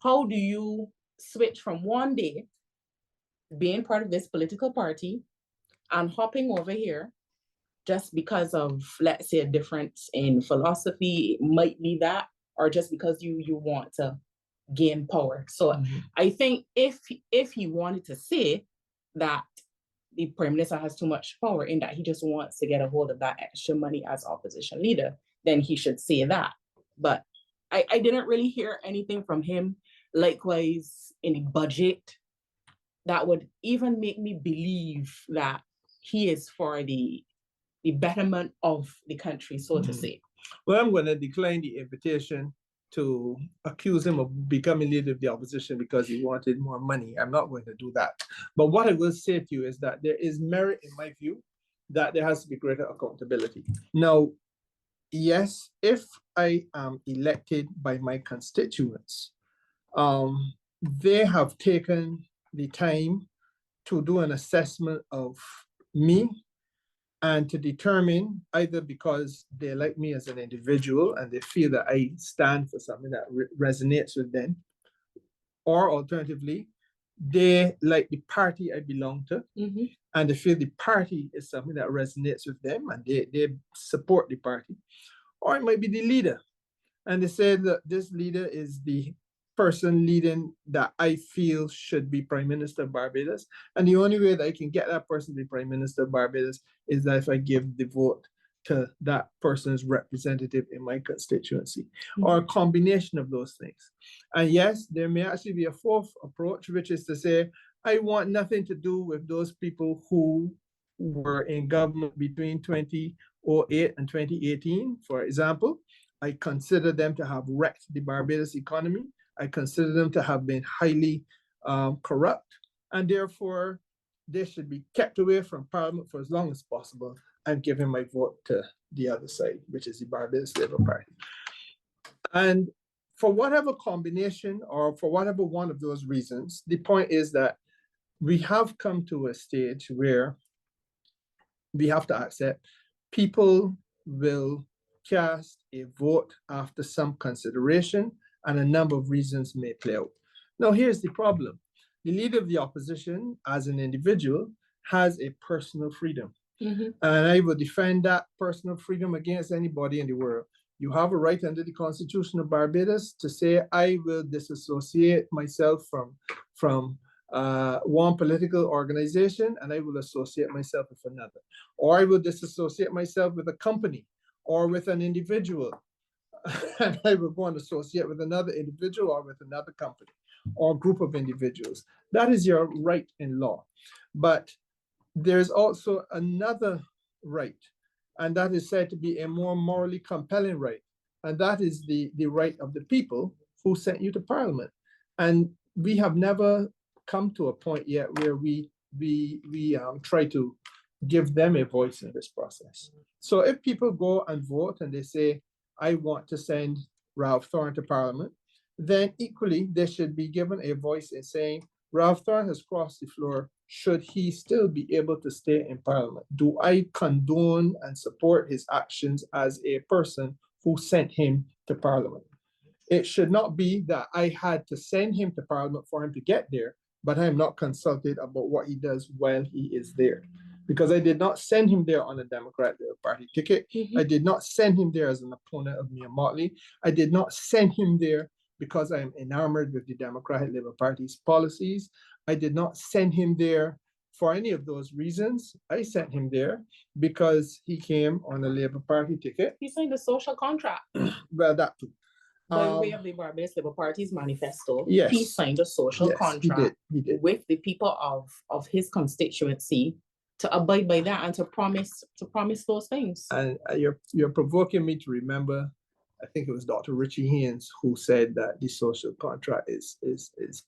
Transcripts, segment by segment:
how do you switch from one day being part of this political party and hopping over here just because of, let's say, a difference in philosophy, it might be that, or just because you want to gain power. So I think if he wanted to say that the prime minister has too much power in that he just wants to get a hold of that extra money as opposition leader, then he should say that. But I didn't really hear anything from him. Likewise, in the budget, that would even make me believe that he is for the betterment of the country, so to say. Well, I'm going to decline the invitation to accuse him of becoming leader of the opposition because he wanted more money. I'm not going to do that. But what I will say to you is that there is merit, in my view, that there has to be greater accountability. Now, yes, if I am elected by my constituents, they have taken the time to do an assessment of me and to determine, either because they like me as an individual and they feel that I stand for something that resonates with them, or alternatively, they like the party I belong to, and they feel the party is something that resonates with them and they support the party. Or it might be the leader, and they say that this leader is the person leading that I feel should be Prime Minister of Barbados. And the only way that I can get that person to be Prime Minister of Barbados is that if I give the vote to that person's representative in my constituency, or a combination of those things. And yes, there may actually be a fourth approach, which is to say, I want nothing to do with those people who were in government between 2008 and 2018, for example. I consider them to have wrecked the Barbados economy. I consider them to have been highly corrupt, and therefore they should be kept away from Parliament for as long as possible and giving my vote to the other side, which is the Barbados Labour Party. And for whatever combination or for whatever one of those reasons, the point is that we have come to a stage where we have to accept people will cast a vote after some consideration, and a number of reasons may play out. Now, here's the problem. The leader of the opposition, as an individual, has a personal freedom. And I will defend that personal freedom against anybody in the world. You have a right under the Constitution of Barbados to say, I will disassociate myself from one political organization and I will associate myself with another. Or I will disassociate myself with a company or with an individual. And I will go and associate with another individual or with another company or group of individuals. That is your right in law. But there's also another right, and that is said to be a more morally compelling right. And that is the right of the people who sent you to Parliament. And we have never come to a point yet where we try to give them a voice in this process. So if people go and vote and they say, I want to send Ralph Thorne to Parliament, then equally they should be given a voice in saying, Ralph Thorne has crossed the floor. Should he still be able to stay in Parliament? Do I condone and support his actions as a person who sent him to Parliament? It should not be that I had to send him to Parliament for him to get there, but I'm not consulted about what he does while he is there. Because I did not send him there on a Democratic Party ticket. I did not send him there as an opponent of Mia Mottley. I did not send him there because I am enamored with the Democratic Labour Party's policies. I did not send him there for any of those reasons. I sent him there because he came on a Labour Party ticket. He signed a social contract. Well, that too. By way of the Barbados Labour Party's manifesto, yes, he signed a social contract he did. with the people of his constituency to abide by that and to promise those things. And you're provoking me to remember, I think it was Dr. Richie Haynes who said that the social contract is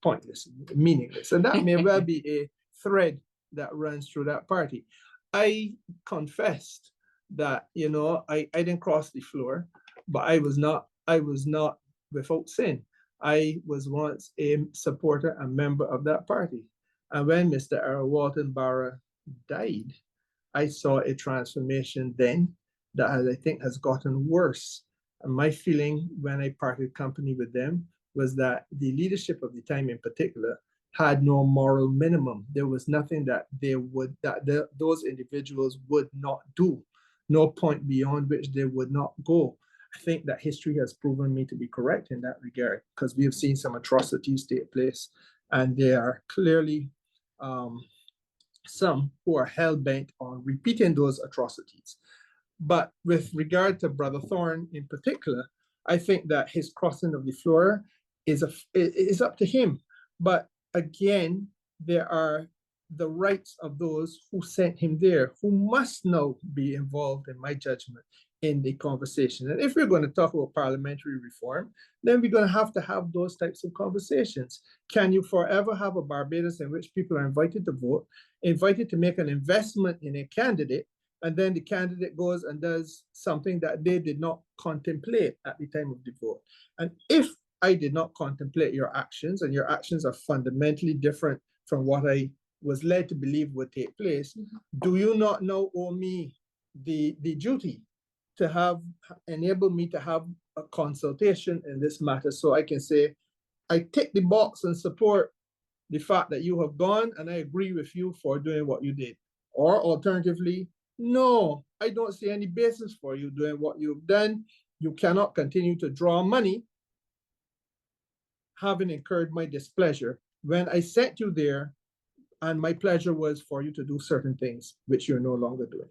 pointless, meaningless. And that may well be a thread that runs through that party. I confessed that, I didn't cross the floor, but I was not without sin. I was once a supporter and member of that party. And when Mr. Errol Walton Barra died, I saw a transformation then that I think has gotten worse. And my feeling when I parted company with them was that the leadership of the time in particular had no moral minimum. There was nothing that those individuals would not do, no point beyond which they would not go. I think that history has proven me to be correct in that regard, because we have seen some atrocities take place, and there are clearly some who are hell-bent on repeating those atrocities. But with regard to Brother Thorne in particular, I think that his crossing of the floor is up to him. But again, there are the rights of those who sent him there, who must now be involved, in my judgment, in the conversation. And if we're going to talk about parliamentary reform, then we're going to have those types of conversations. Can you forever have a Barbados in which people are invited to vote, invited to make an investment in a candidate, and then the candidate goes and does something that they did not contemplate at the time of the vote? And if I did not contemplate your actions, and your actions are fundamentally different from what I was led to believe would take place, do you not now owe me the duty to have enabled me to have a consultation in this matter, so I can say, I tick the box and support the fact that you have gone, and I agree with you for doing what you did? Or alternatively, no, I don't see any basis for you doing what you've done. You cannot continue to draw money, having incurred my displeasure when I sent you there, and my pleasure was for you to do certain things which you're no longer doing.